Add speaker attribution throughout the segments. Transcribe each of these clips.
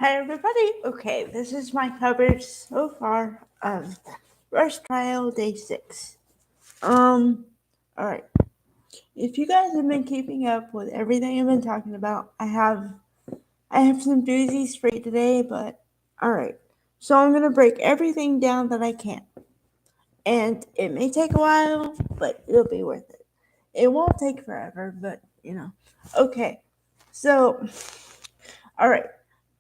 Speaker 1: Hi everybody. Okay, this is my coverage so far of Rush Trial Day 6. Alright. If you guys have been keeping up with everything I've been talking about, I have some doozies for you today, but alright. So I'm gonna break everything down that I can. And it may take a while, but it'll be worth it. It won't take forever, but Okay. So alright.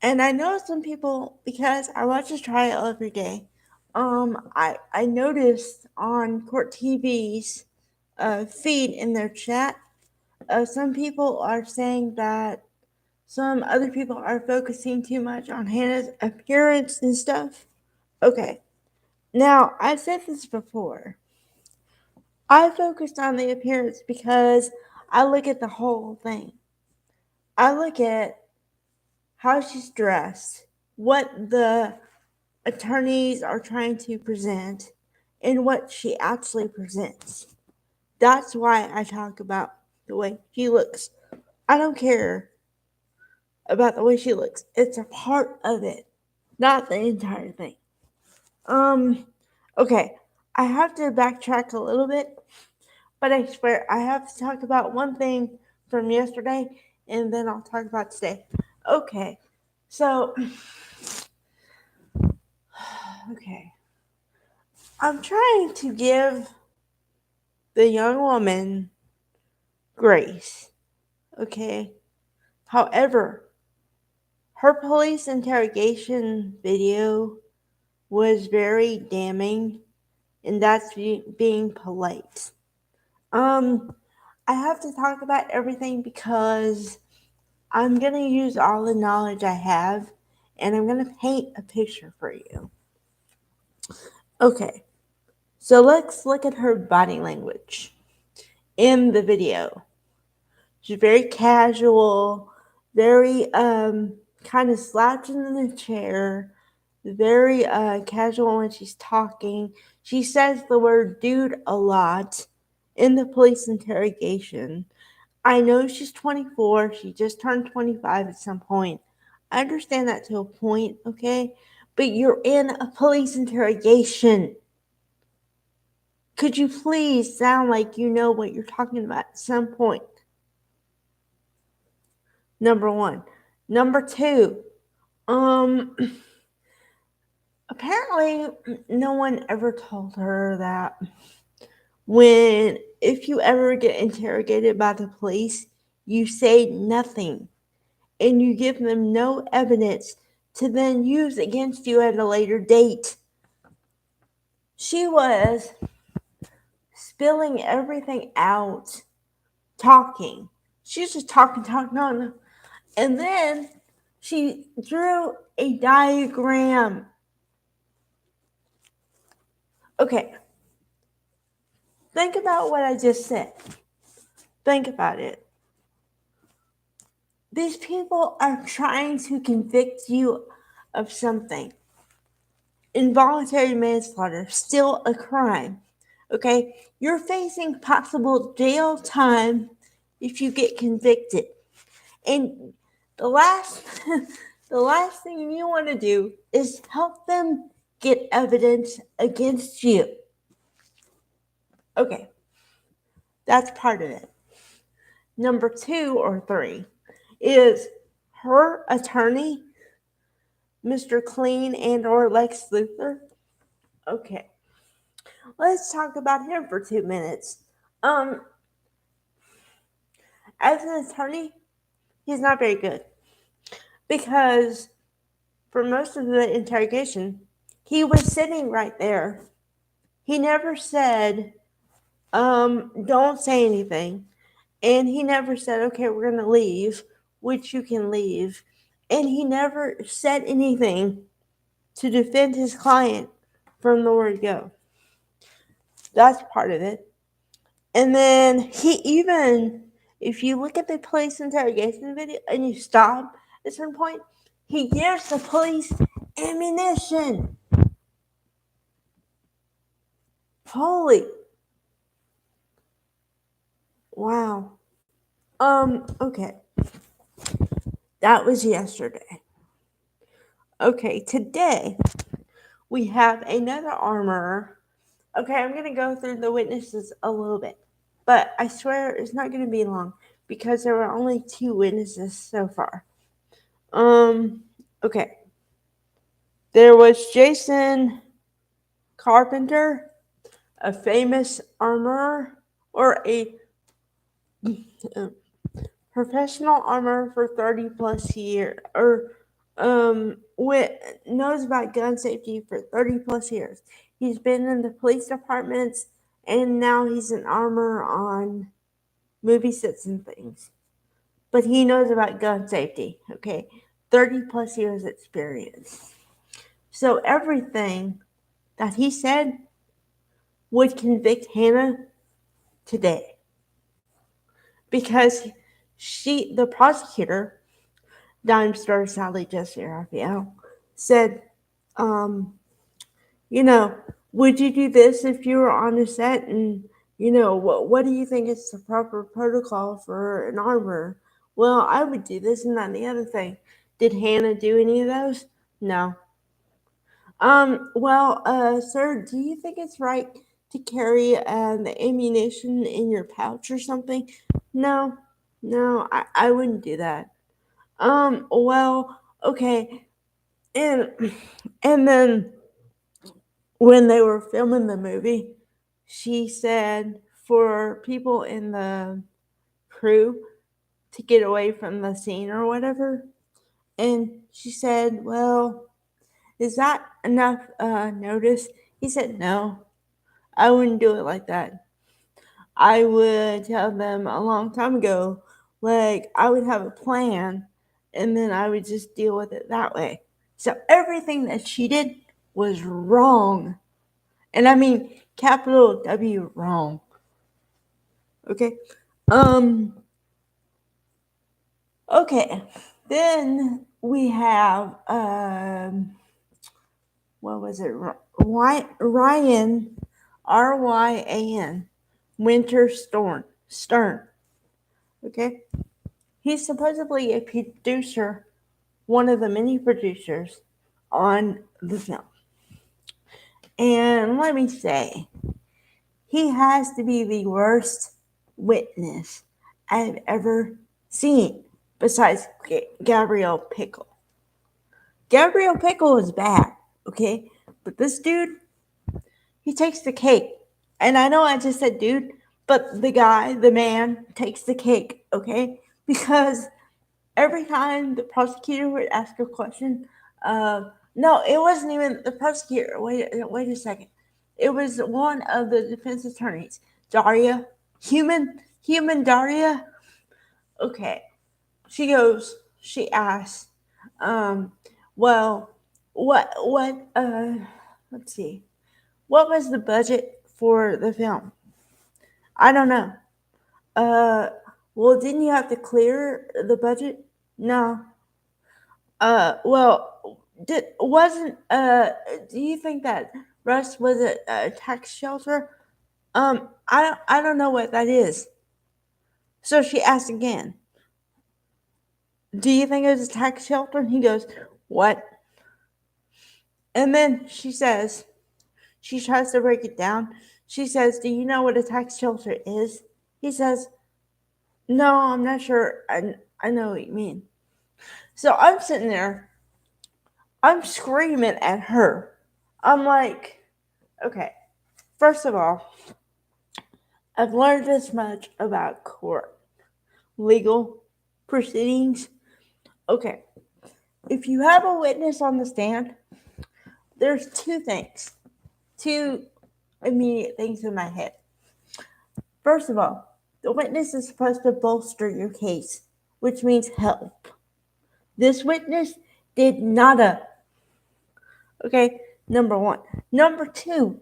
Speaker 1: And I know some people, because I watch this trial every day. I noticed on Court TV's feed in their chat, some people are saying that some other people are focusing too much on Hannah's appearance and stuff. Okay, now I've said this before. I focused on the appearance because I look at the whole thing. I look at how she's dressed, what the attorneys are trying to present, and what she actually presents. That's why I talk about the way she looks. I don't care about the way she looks. It's a part of it, not the entire thing. Okay, I have to backtrack a little bit, but I swear I have to talk about one thing from yesterday, and then I'll talk about today. Okay, so, okay. I'm trying to give the young woman grace, okay? However, her police interrogation video was very damning, and that's being polite. I have to talk about everything because I'm going to use all the knowledge I have, and I'm going to paint a picture for you. Okay, so let's look at her body language in the video. She's very casual, very kind of slouching in the chair, very casual when she's talking. She says the word dude a lot in the police interrogation. I know she's 24. She just turned 25 at some point. I understand that to a point, okay? But you're in a police interrogation. Could you please sound like you know what you're talking about at some point? Number one. Number two, apparently no one ever told her that if you ever get interrogated by the police, you say nothing and you give them no evidence to then use against you at a later date. She was spilling everything out, talking. She was just talking, on. And then she drew a diagram. Okay, think about what I just said. Think about it. These people are trying to convict you of something. Involuntary manslaughter, still a crime. Okay? You're facing possible jail time if you get convicted. And the last the last thing you want to do is help them get evidence against you. Okay. That's part of it. Number 2 or 3 is her attorney, Mr. Clean and or Lex Luthor. Okay. Let's talk about him for 2 minutes. As an attorney, he's not very good because for most of the interrogation, he was sitting right there. He never said, don't say anything. And he never said, okay, we're going to leave, which you can leave. And he never said anything to defend his client from the word go. That's part of it. And then he even, if you look at the police interrogation video and you stop at a certain point, he gives the police ammunition. Holy. Wow. Okay. That was yesterday. Okay, today we have another armorer. Okay, I'm going to go through the witnesses a little bit, but I swear it's not going to be long because there were only 2 witnesses so far. Okay. There was Jason Carpenter, a famous armorer or a professional armorer for 30 plus years, or knows about gun safety for 30 plus years. He's been in the police departments, and now he's an armorer on movie sets and things. But he knows about gun safety, okay? 30 plus years experience. So everything that he said would convict Hannah today. Because the prosecutor, Dime Star Sally Jesse Raphael, said, um, you know, would you do this if you were on a set? And, what do you think is the proper protocol for an armor? Well, I would do this and that and the other thing. Did Hannah do any of those? No. Sir, do you think it's right to carry the ammunition in your pouch or something? No, no, I wouldn't do that. Okay, and and then when they were filming the movie, she said for people in the crew to get away from the scene or whatever, and she said, "Well, is that enough notice?" He said, "No, I wouldn't do it like that. I would tell them a long time ago, like I would have a plan and then I would just deal with it that way." So everything that she did was wrong. And I mean capital W wrong. Okay. Um okay. Then we have what was it? Ryan Ryan Winter Stern. Okay. He's supposedly a producer, one of the many producers on the film. And let me say, he has to be the worst witness I've ever seen, besides Gabrielle Pickle. Gabrielle Pickle is bad, okay? But this dude, he takes the cake. And I know I just said dude, but the man, takes the cake, okay? Because every time the prosecutor would ask a question, no, it wasn't even the prosecutor. Wait a second. It was one of the defense attorneys, Daria, human Daria. Okay, she asks, um, well, let's see, what was the budget for the film? I don't know. Uh, well, didn't you have to clear the budget? No. Well, wasn't do you think that Russ was a tax shelter? I don't know what that is. So she asked again, "Do you think it was a tax shelter?" And he goes, "What?" And then she tries to break it down. She says, "Do you know what a tax shelter is?" He says, "No, I'm not sure. I know what you mean." So I'm sitting there, I'm screaming at her. I'm like, okay, first of all, I've learned this much about court, legal proceedings. Okay, if you have a witness on the stand, there's two immediate things in my head. First of all, the witness is supposed to bolster your case, which means help. This witness did nada. Okay, number one. Number two,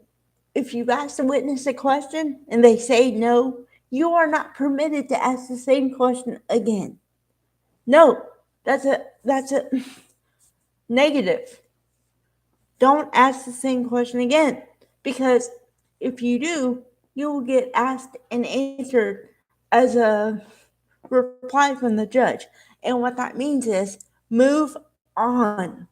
Speaker 1: if you've asked a witness a question and they say no, you are not permitted to ask the same question again. No, that's a negative. Don't ask the same question again, because if you do, you will get asked and answered as a reply from the judge. And what that means is move on.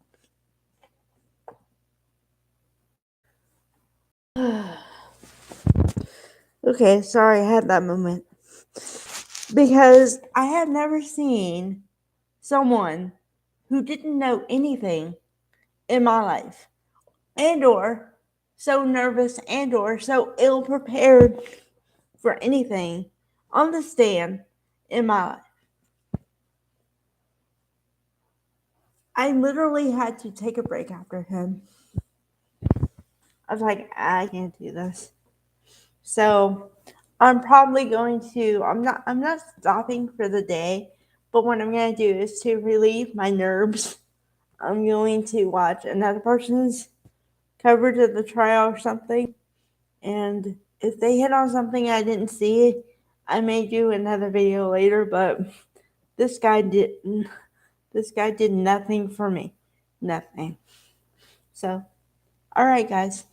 Speaker 1: Okay, sorry, I had that moment. Because I have never seen someone who didn't know anything in my life, and or so nervous and or so ill prepared for anything on the stand in my life. I literally had to take a break after him. I was like, I can't do this. So I'm probably going to I'm not stopping for the day, but what I'm gonna do is to relieve my nerves. I'm going to watch another person's coverage of the trial or something. And if they hit on something I didn't see, I may do another video later, but this guy didn't. This guy did nothing for me. Nothing. So, all right, guys.